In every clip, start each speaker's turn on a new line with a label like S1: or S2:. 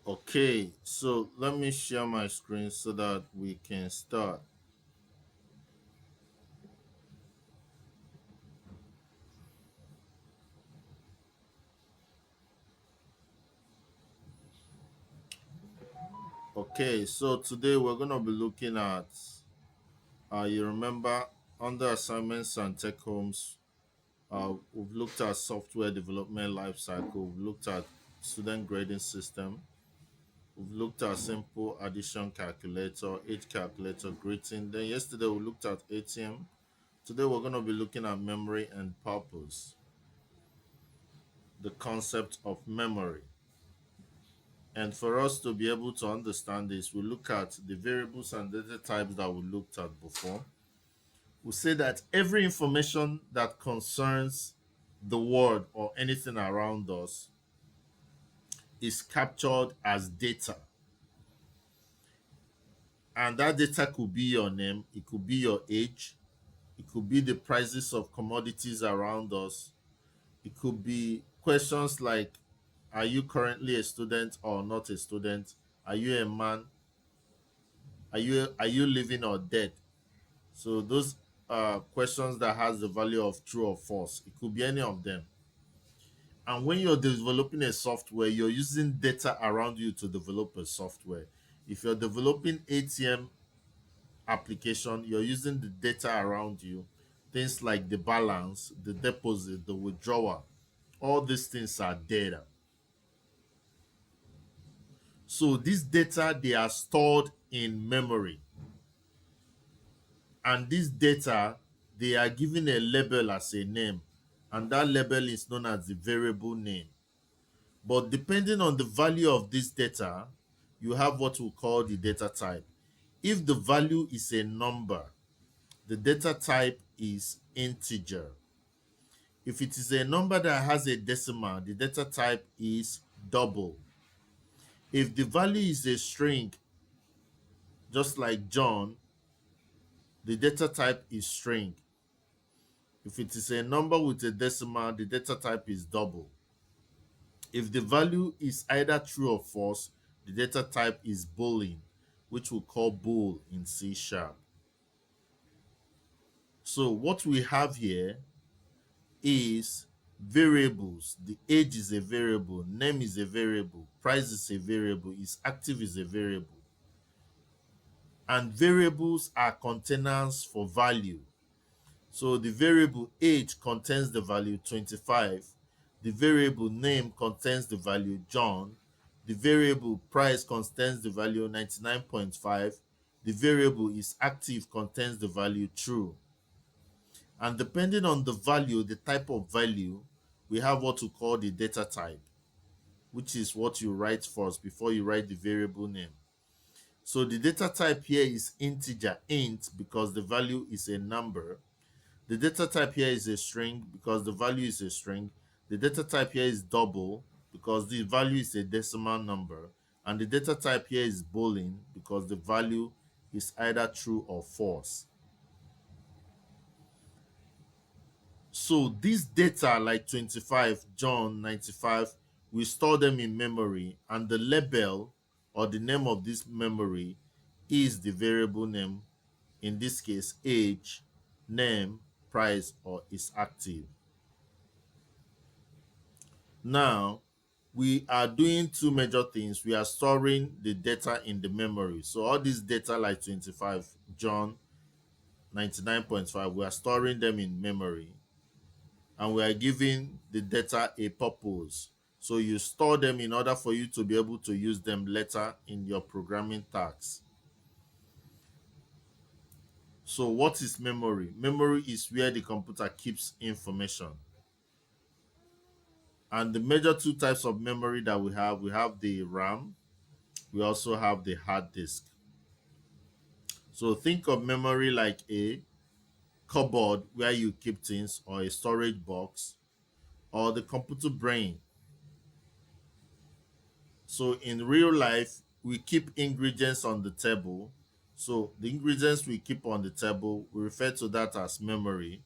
S1: Okay, so let me share my screen so that we can start. Okay, so today we're going to be looking at, you remember, under assignments and tech homes, we've looked at software development lifecycle, we've looked at student grading system, we've looked at simple addition calculator, age calculator, greeting. Then yesterday we looked at ATM. Today we're going to be looking at memory and purpose, the concept of memory. And for us to be able to understand this, we look at the variables and data types that we looked at before. We say that every information that concerns the world or anything around us is captured as data. And that data could be your name, it could be your age, it could be the prices of commodities around us, it could be questions like, are you currently a student or not a student? Are you a man? Are you living or dead? So those are questions that has the value of true or false. It could be any of them. And when you're developing a software, you're using data around you to develop a software. If you're developing ATM application, you're using the data around you. Things like the balance, the deposit, the withdrawal. All these things are data. So this data, they are stored in memory. And this data, they are given a label as a name, and that label is known as the variable name. But depending on the value of this data, you have what we call the data type. If the value is a number, the data type is integer. If it is a number that has a decimal, the data type is double. If the value is a string, just like John, the data type is string. If it is a number with a decimal, the data type is double. If the value is either true or false, the data type is boolean, which we call bool in C sharp. So what we have here is variables. The age is a variable, name is a variable, price is a variable, is active is a variable. And variables are containers for value. So the variable age contains the value 25. The variable name contains the value John. The variable price contains the value 99.5. The variable is active contains the value true. And depending on the value, the type of value, we have what we call the data type, which is what you write first before you write the variable name. So the data type here is integer, int, because the value is a number. The data type here is a string because the value is a string. The data type here is double because the value is a decimal number. And the data type here is boolean because the value is either true or false. So this data like 25, John 95, we store them in memory, and the label or the name of this memory is the variable name, in this case age, name, price, or is active. Now, we are doing two major things. We are storing the data in the memory. So all these data like 25, John 99.5, we are storing them in memory. And we are giving the data a purpose. So you store them in order for you to be able to use them later in your programming tasks. So what is memory? Memory is where the computer keeps information. And the major two types of memory that we have the RAM, we also have the hard disk. So think of memory like a cupboard where you keep things, or a storage box, or the computer brain. So in real life, we keep ingredients on the table. So the ingredients we keep on the table, we refer to that as memory.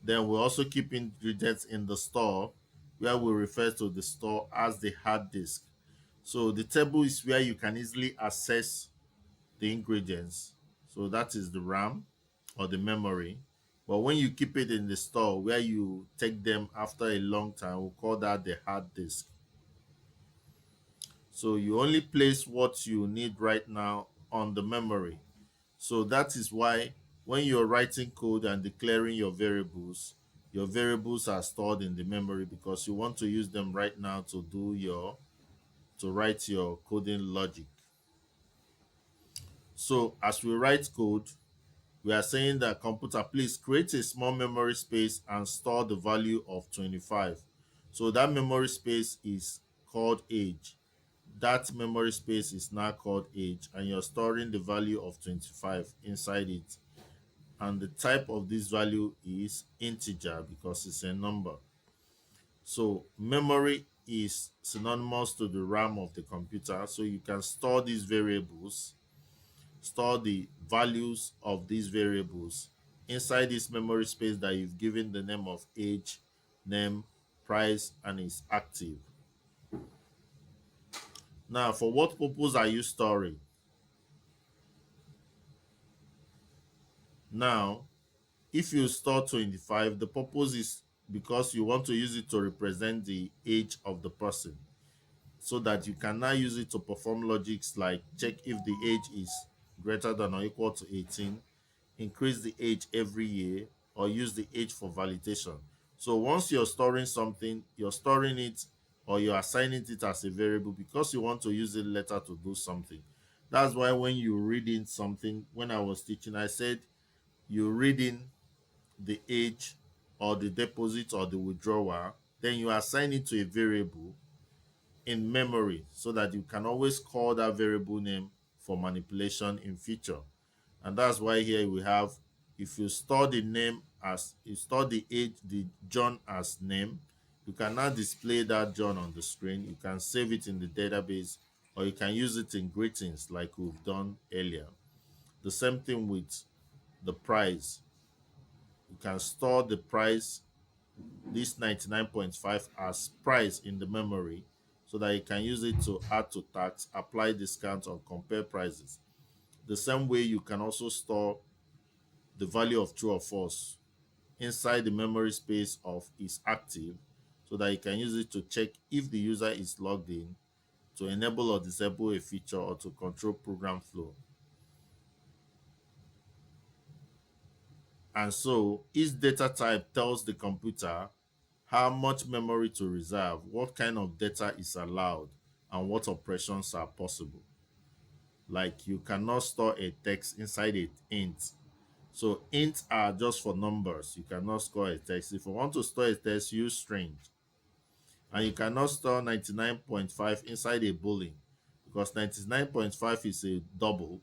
S1: Then we also keep ingredients in the store, where we refer to the store as the hard disk. So the table is where you can easily access the ingredients. So that is the RAM or the memory. But when you keep it in the store where you take them after a long time, we'll call that the hard disk. So you only place what you need right now on the memory. So that is why when you're writing code and declaring your variables are stored in the memory because you want to use them right now to write your coding logic. So as we write code, we are saying that computer, please create a small memory space and store the value of 25. So that memory space is called age. That memory space is now called age, and you're storing the value of 25 inside it. And the type of this value is integer because it's a number. So memory is synonymous to the RAM of the computer. So you can store these variables, store the values of these variables inside this memory space that you've given the name of age, name, price, and is active. Now, for what purpose are you storing? Now, if you store 25, the purpose is because you want to use it to represent the age of the person so that you can now use it to perform logics like check if the age is greater than or equal to 18, increase the age every year, or use the age for validation. So once you're storing something, you're storing it or you're assigning it as a variable because you want to use it later to do something. That's why when you read in something, when I was teaching, I said you read in the age or the deposit or the withdrawal, then you assign it to a variable in memory so that you can always call that variable name for manipulation in future. And that's why here we have, if you store the name as, you store the age, the John as name, you can now display that John on the screen. You can save it in the database or you can use it in greetings like we've done earlier. The same thing with the price. You can store the price, this 99.5 as price in the memory so that you can use it to add to tax, apply discount, or compare prices. The same way you can also store the value of true or false inside the memory space of is active so that you can use it to check if the user is logged in, to enable or disable a feature, or to control program flow. And so each data type tells the computer how much memory to reserve, what kind of data is allowed, and what operations are possible. Like you cannot store a text inside an int. So ints are just for numbers. You cannot store a text. If you want to store a text, use string. And you cannot store 99.5 inside a boolean because 99.5 is a double.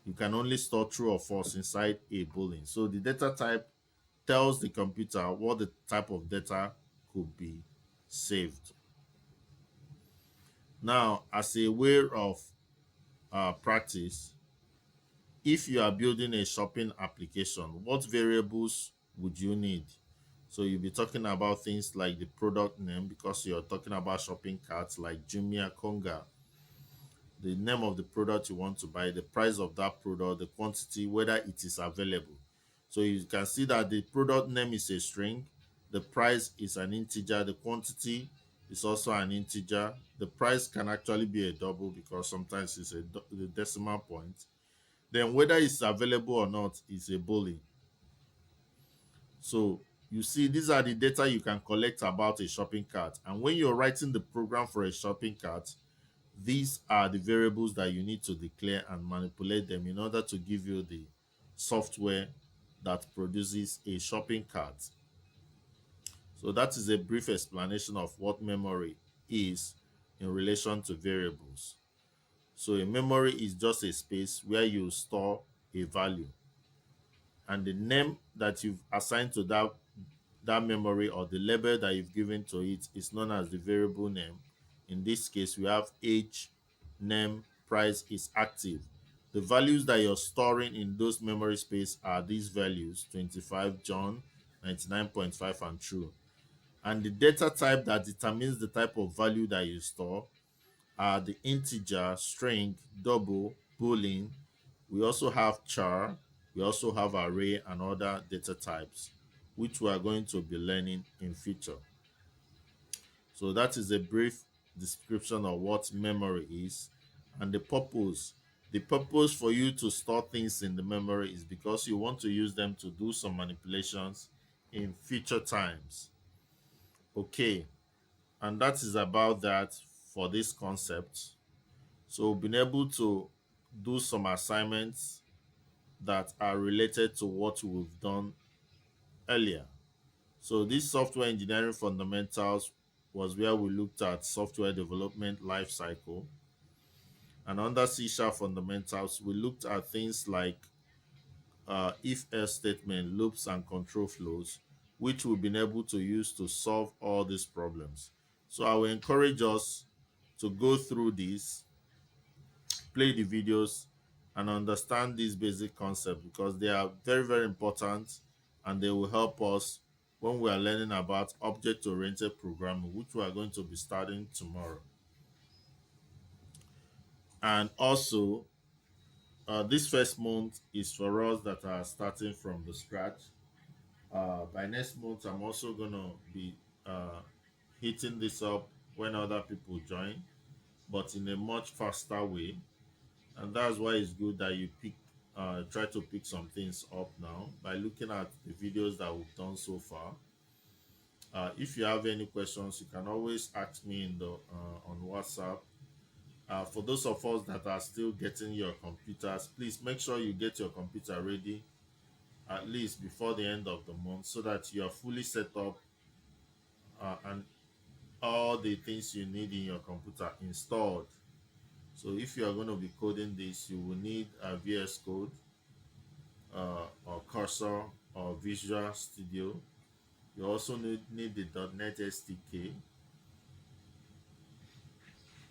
S1: You can only store true or false inside a boolean. So the data type tells the computer what the type of data could be saved. Now, as a way of practice, if you are building a shopping application, what variables would you need? So you'll be talking about things like the product name because you're talking about shopping carts like Jumia, Konga, the name of the product you want to buy, the price of that product, the quantity, whether it is available. So you can see that the product name is a string, the price is an integer, the quantity is also an integer. The price can actually be a double because sometimes it's the decimal point. Then whether it's available or not is a boolean. So you see, these are the data you can collect about a shopping cart. And when you're writing the program for a shopping cart, these are the variables that you need to declare and manipulate them in order to give you the software that produces a shopping cart. So that is a brief explanation of what memory is in relation to variables. So a memory is just a space where you store a value, and the name that you've assigned to that memory, or the label that you've given to it, is known as the variable name. In this case, we have age, name, price is active. The values that you're storing in those memory space are these values: 25, John, 99.5, and true. And the data type that determines the type of value that you store are the integer, string, double, boolean. We also have char. We also have array and other data types, which we are going to be learning in future. So that is a brief description of what memory is and the purpose. The purpose for you to store things in the memory is because you want to use them to do some manipulations in future times. Okay, and that is about that for this concept. So we've been able to do some assignments that are related to what we've done earlier. So this software engineering fundamentals was where we looked at software development lifecycle. And under C# fundamentals, we looked at things like if-else statement, loops, and control flows, which we've been able to use to solve all these problems. So I will encourage us to go through this, play the videos, and understand these basic concepts because they are very, very important and they will help us when we are learning about object-oriented programming, which we are going to be starting tomorrow. And also, this first month is for us that are starting from the scratch. By next month, I'm also going to be uh, hitting this up when other people join, but in a much faster way. And that's why it's good that you try to pick some things up now by looking at the videos that we've done so far. If you have any questions, you can always ask me in the on WhatsApp. For those of us that are still getting your computers, please make sure you get your computer ready at least before the end of the month so that you are fully set up and all the things you need in your computer installed. So if you are going to be coding this, you will need a VS Code or Cursor or Visual Studio. You also need the .NET SDK.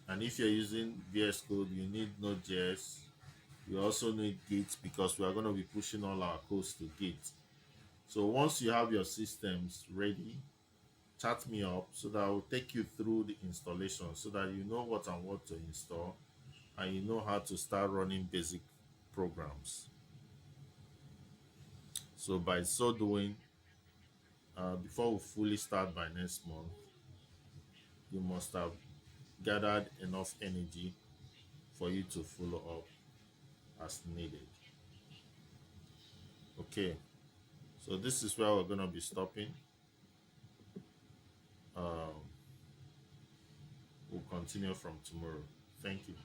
S1: And if you're using VS Code, you need Node.js. You also need Git because we are going to be pushing all our codes to Git. So once you have your systems ready, chat me up so that I will take you through the installation so that you know what and what to install and you know how to start running basic programs. So by so doing, before we fully start by next month, you must have gathered enough energy for you to follow up as needed. Okay, so this is where we're going to be stopping. Um, we'll continue from tomorrow. Thank you.